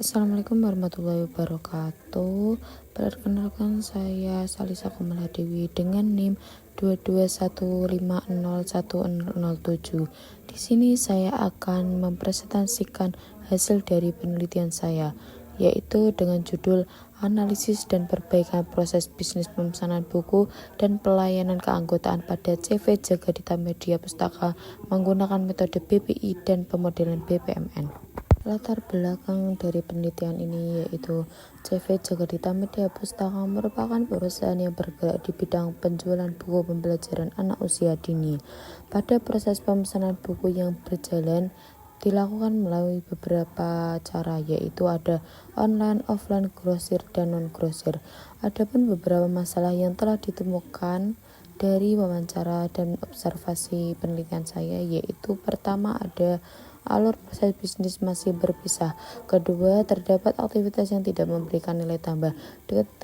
Assalamualaikum warahmatullahi wabarakatuh. Perkenalkan saya Salisa Kamaladewi dengan NIM 221501007. Di sini saya akan mempresentasikan hasil dari penelitian saya, yaitu dengan judul Analisis dan Perbaikan Proses Bisnis Pemesanan Buku dan Pelayanan Keanggotaan pada CV Jagadita Media Pustaka menggunakan metode BPI dan pemodelan BPMN. Latar belakang dari penelitian ini yaitu CV Jagadita Media Pustaka merupakan perusahaan yang bergerak di bidang penjualan buku pembelajaran anak usia dini. Pada proses pemesanan buku yang berjalan dilakukan melalui beberapa cara, yaitu ada online, offline, grosir, dan non-grosir. Adapun beberapa masalah yang telah ditemukan dari wawancara dan observasi penelitian saya, yaitu pertama ada alur proses bisnis masih berpisah. Kedua, terdapat aktivitas yang tidak memberikan nilai tambah.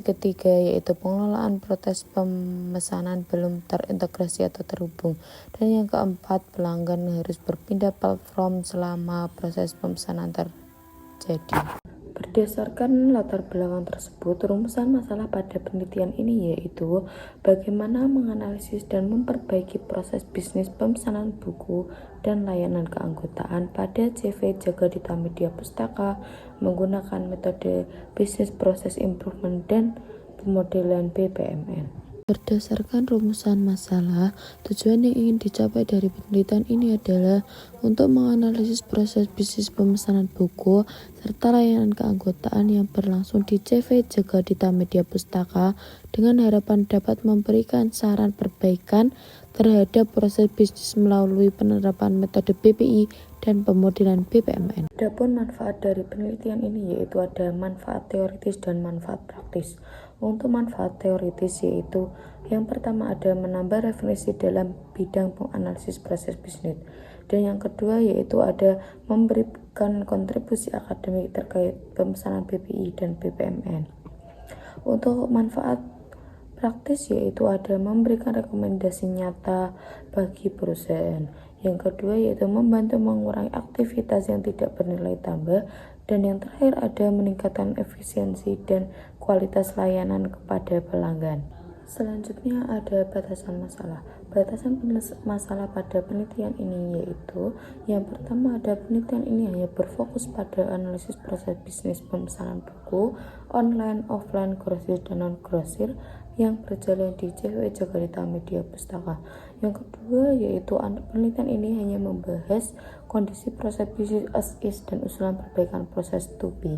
Ketiga, yaitu pengelolaan proses pemesanan belum terintegrasi atau terhubung. Dan yang keempat, pelanggan harus berpindah platform selama proses pemesanan terjadi. Berdasarkan latar belakang tersebut, rumusan masalah pada penelitian ini yaitu bagaimana menganalisis dan memperbaiki proses bisnis pemesanan buku dan layanan keanggotaan pada CV Jagadita Media Pustaka menggunakan metode Business Process Improvement dan pemodelan BPMN. Berdasarkan rumusan masalah, tujuan yang ingin dicapai dari penelitian ini adalah untuk menganalisis proses bisnis pemesanan buku serta layanan keanggotaan yang berlangsung di CV Jagadita Media Pustaka dengan harapan dapat memberikan saran perbaikan terhadap proses bisnis melalui penerapan metode BPI dan pemodelan BPMN. Adapun manfaat dari penelitian ini yaitu ada manfaat teoritis dan manfaat praktis. Untuk manfaat teoritis yaitu yang pertama ada menambah referensi dalam bidang penganalisis proses bisnis, dan yang kedua yaitu ada memberikan kontribusi akademik terkait pemesanan BPI dan BPMN. Untuk manfaat praktis yaitu ada memberikan rekomendasi nyata bagi perusahaan. Yang kedua yaitu membantu mengurangi aktivitas yang tidak bernilai tambah, dan yang terakhir ada meningkatkan efisiensi dan kualitas layanan kepada pelanggan. Selanjutnya ada batasan masalah. Batasan masalah pada penelitian ini yaitu yang pertama ada penelitian ini hanya berfokus pada analisis proses bisnis pemesanan buku online, offline, grosir, dan non-grosir yang berjalan di CV Jagadita Media Pustaka. Yang kedua yaitu penelitian ini hanya membahas kondisi proses bisnis as is dan usulan perbaikan proses to be.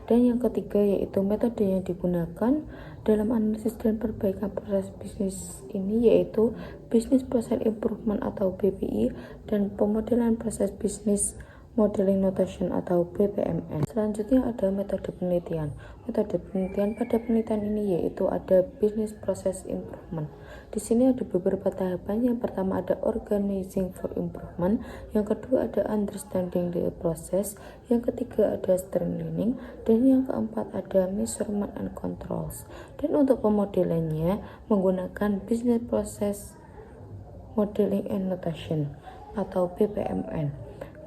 Dan yang ketiga yaitu metode yang digunakan dalam analisis dan perbaikan proses bisnis ini yaitu Business Process Improvement atau BPI dan pemodelan proses bisnis Modeling Notation atau BPMN. Selanjutnya ada metode penelitian. Metode penelitian pada penelitian ini yaitu ada Business Process Improvement. Di sini ada beberapa tahapan. Yang pertama ada Organizing for Improvement, yang kedua ada Understanding the Process, yang ketiga ada Streamlining, dan yang keempat ada Measurement and Controls. Dan untuk pemodelannya menggunakan Business Process Modeling and Notation atau BPMN,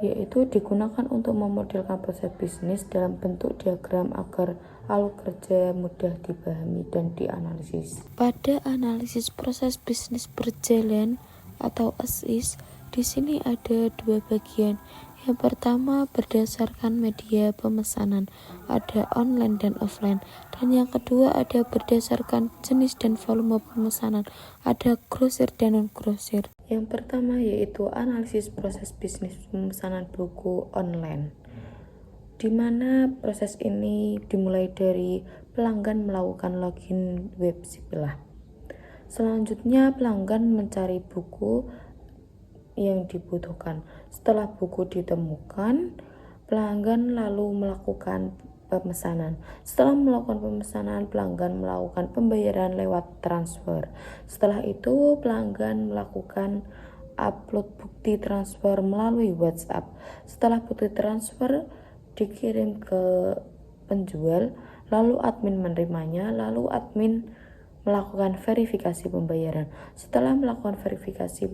yaitu digunakan untuk memodelkan proses bisnis dalam bentuk diagram agar alur kerja mudah dipahami dan dianalisis. Pada analisis proses bisnis berjalan atau as is, di sini ada dua bagian. Yang pertama berdasarkan media pemesanan, ada online dan offline, dan yang kedua ada berdasarkan jenis dan volume pemesanan, ada grosir dan non-grosir. Yang pertama yaitu analisis proses bisnis pemesanan buku online, di mana proses ini dimulai dari pelanggan melakukan login web Sipilah. Selanjutnya pelanggan mencari buku yang dibutuhkan. Setelah buku ditemukan, pelanggan lalu melakukan pemesanan. Setelah melakukan pemesanan, pelanggan melakukan pembayaran lewat transfer. Setelah itu, pelanggan melakukan upload bukti transfer melalui WhatsApp. Setelah bukti transfer dikirim ke penjual, lalu admin menerimanya, lalu admin melakukan verifikasi pembayaran. Setelah melakukan verifikasi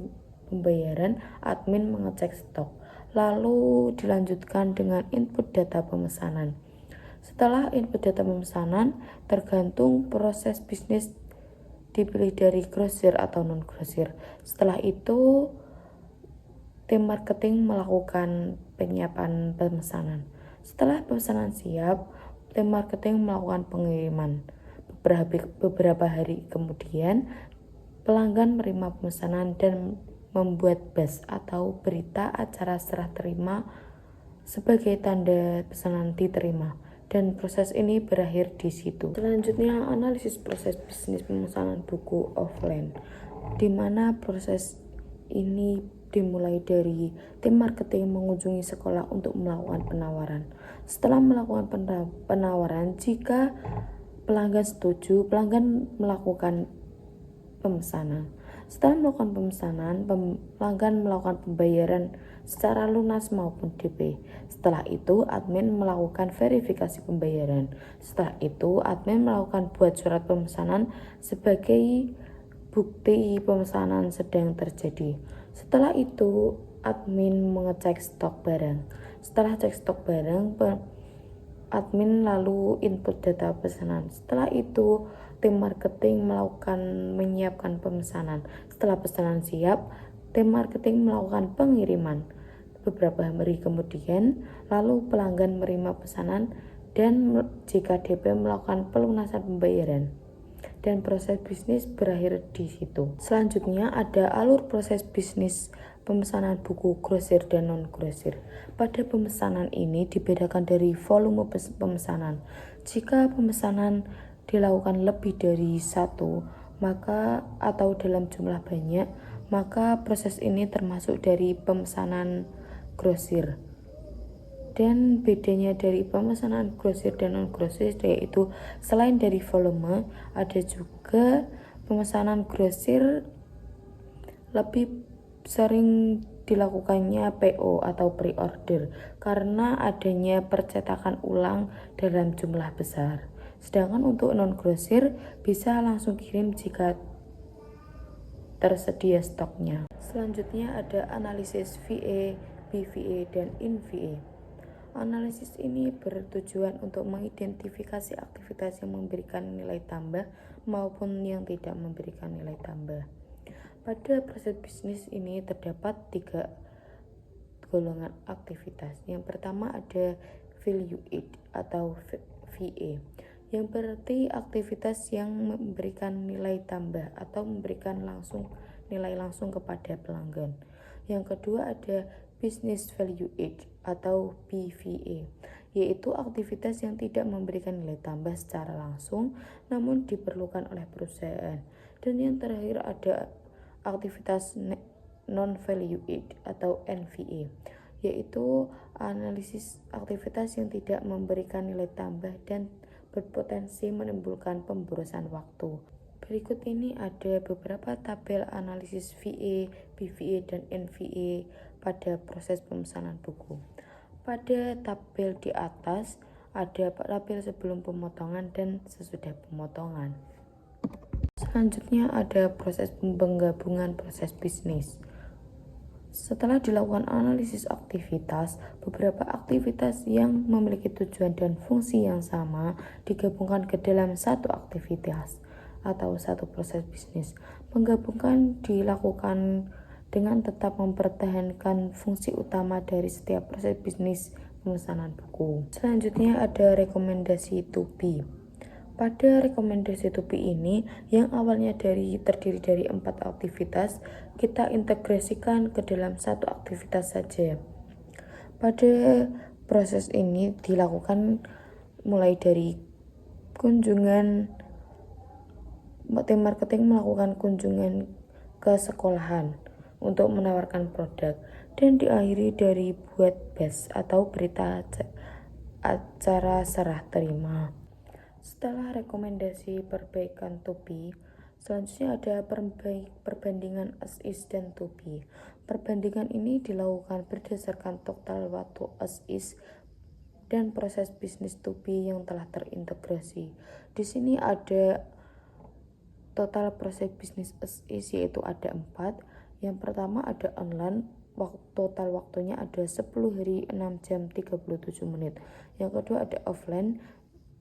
pembayaran, admin mengecek stok. lalu dilanjutkan dengan input data pemesanan. Setelah input data pemesanan, tergantung proses bisnis dipilih dari grosir atau non-grosir. Setelah itu, tim marketing melakukan penyiapan pemesanan. Setelah pemesanan siap, tim marketing melakukan pengiriman. Beberapa hari kemudian, pelanggan menerima pemesanan dan membuat buzz atau berita acara serah terima sebagai tanda pesanan diterima. Dan proses ini berakhir di situ. Selanjutnya, analisis proses bisnis pemesanan buku offline, di mana proses ini dimulai dari tim marketing mengunjungi sekolah untuk melakukan penawaran. Setelah melakukan penawaran, jika pelanggan setuju, pelanggan melakukan pemesanan. Setelah melakukan pemesanan, pelanggan melakukan pembayaran secara lunas maupun DP. Setelah itu, admin melakukan verifikasi pembayaran. Setelah itu, admin melakukan buat surat pemesanan sebagai bukti pemesanan sedang terjadi. Setelah itu, admin mengecek stok barang. Setelah cek stok barang, admin lalu input data pesanan. Setelah itu, tim marketing menyiapkan pemesanan. Setelah pesanan siap, tim marketing melakukan pengiriman. Beberapa hari kemudian, lalu pelanggan menerima pesanan dan jika DP melakukan pelunasan pembayaran. Dan proses bisnis berakhir di situ. Selanjutnya ada alur proses bisnis pemesanan buku grosir dan non-grosir. Pada pemesanan ini dibedakan dari volume pemesanan. Jika pemesanan dilakukan lebih dari satu, maka atau dalam jumlah banyak, maka proses ini termasuk dari pemesanan grosir. Dan bedanya dari pemesanan grosir dan non-grosir yaitu selain dari volume, ada juga pemesanan grosir lebih sering dilakukannya PO atau pre-order karena adanya percetakan ulang dalam jumlah besar. Sedangkan untuk non-grosir bisa langsung kirim jika tersedia stoknya. Selanjutnya ada analisis VA, BVA, dan InVA. Analisis ini bertujuan untuk mengidentifikasi aktivitas yang memberikan nilai tambah maupun yang tidak memberikan nilai tambah. Pada proses bisnis ini terdapat 3 golongan aktivitas. Yang pertama ada value add atau VA, yang berarti aktivitas yang memberikan nilai tambah atau memberikan nilai langsung kepada pelanggan. Yang kedua ada business value add atau BVA, yaitu aktivitas yang tidak memberikan nilai tambah secara langsung namun diperlukan oleh perusahaan. Dan yang terakhir ada aktivitas non value add atau NVA, yaitu analisis aktivitas yang tidak memberikan nilai tambah dan berpotensi menimbulkan pemborosan waktu. Berikut ini ada beberapa tabel analisis VA, BVA, dan NVA pada proses pemesanan buku. Pada tabel di atas ada tabel sebelum pemotongan dan sesudah pemotongan. Selanjutnya ada proses penggabungan proses bisnis. Setelah dilakukan analisis aktivitas, beberapa aktivitas yang memiliki tujuan dan fungsi yang sama digabungkan ke dalam satu aktivitas atau satu proses bisnis. Menggabungkan dilakukan dengan tetap mempertahankan fungsi utama dari setiap proses bisnis pemesanan buku. Selanjutnya ada rekomendasi 2P. Pada rekomendasi 2P ini, yang awalnya terdiri dari 4 aktivitas, kita integrasikan ke dalam satu aktivitas saja. Pada proses ini dilakukan mulai dari kunjungan, tim marketing melakukan kunjungan ke sekolahan untuk menawarkan produk, dan diakhiri dari buat buzz atau berita acara serah terima. Setelah rekomendasi perbaikan 2P, selanjutnya ada perbandingan as is dan 2P. Perbandingan ini dilakukan berdasarkan total waktu as is dan proses bisnis 2P yang telah terintegrasi. Di sini ada total proses bisnis as is, yaitu ada 4. Yang pertama ada online, total waktunya ada 10 hari 6 jam 37 menit. Yang kedua ada offline,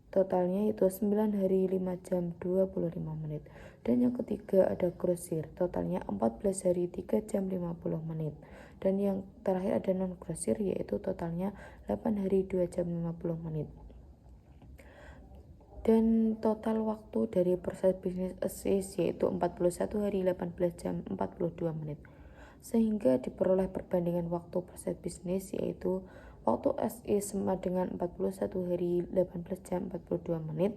totalnya itu 9 hari 5 jam 25 menit. Dan yang ketiga ada grosir, totalnya 14 hari 3 jam 50 menit. Dan yang terakhir ada non grosir, yaitu totalnya 8 hari 2 jam 50 menit. Dan total waktu dari proses bisnis assist yaitu 41 hari 18 jam 42 menit. Sehingga diperoleh perbandingan waktu proses bisnis yaitu waktu SE sama dengan 41 hari 18 jam 42 menit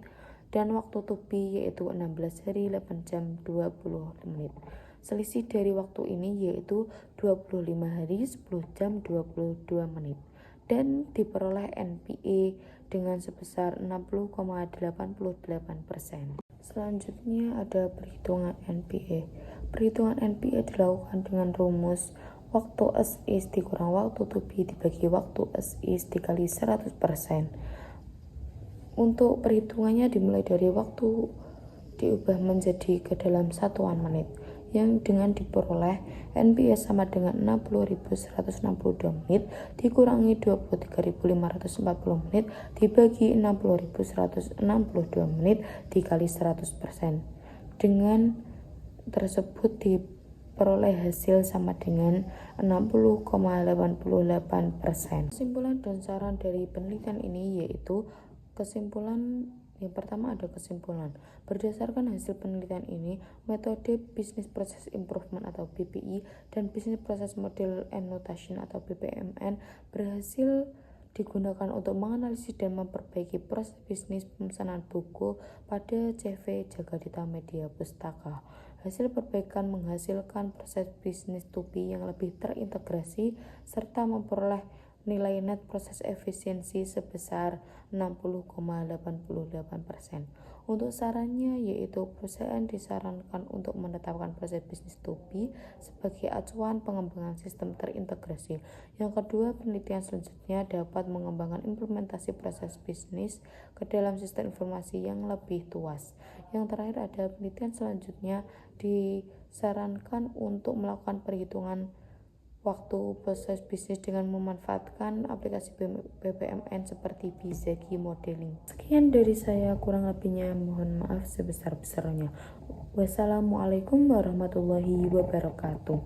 dan waktu to be yaitu 16 hari 8 jam 20 menit. Selisih dari waktu ini yaitu 25 hari 10 jam 22 menit dan diperoleh NPE dengan sebesar 60,88%. Selanjutnya ada perhitungan NPE. Perhitungan NPE dilakukan dengan rumus waktu as is dikurang waktu to be dibagi waktu as is dikali 100%. Untuk perhitungannya dimulai dari waktu diubah menjadi ke dalam satuan menit, yang dengan diperoleh NPE sama dengan 60.162 menit dikurangi 23.540 menit dibagi 60.162 menit dikali 100%. Dengan tersebut diperoleh hasil sama dengan 60,88%. Kesimpulan dan saran dari penelitian ini yaitu kesimpulan yang pertama ada kesimpulan. Berdasarkan hasil penelitian ini, metode Business Process Improvement atau BPI dan Business Process Model and Notation atau BPMN berhasil digunakan untuk menganalisis dan memperbaiki proses bisnis pemesanan buku pada CV Jagadita Media Pustaka. Hasil perbaikan menghasilkan proses bisnis to be yang lebih terintegrasi serta memperoleh nilai net proses efisiensi sebesar 60,88%. Untuk sarannya yaitu perusahaan disarankan untuk menetapkan proses bisnis to be sebagai acuan pengembangan sistem terintegrasi. Yang kedua, penelitian selanjutnya dapat mengembangkan implementasi proses bisnis ke dalam sistem informasi yang lebih luas. Yang terakhir ada penelitian selanjutnya disarankan untuk melakukan perhitungan waktu proses bisnis dengan memanfaatkan aplikasi BPMN seperti Bizagi Modeling. Sekian dari saya, kurang lebihnya mohon maaf sebesar-besarnya. Wassalamualaikum warahmatullahi wabarakatuh.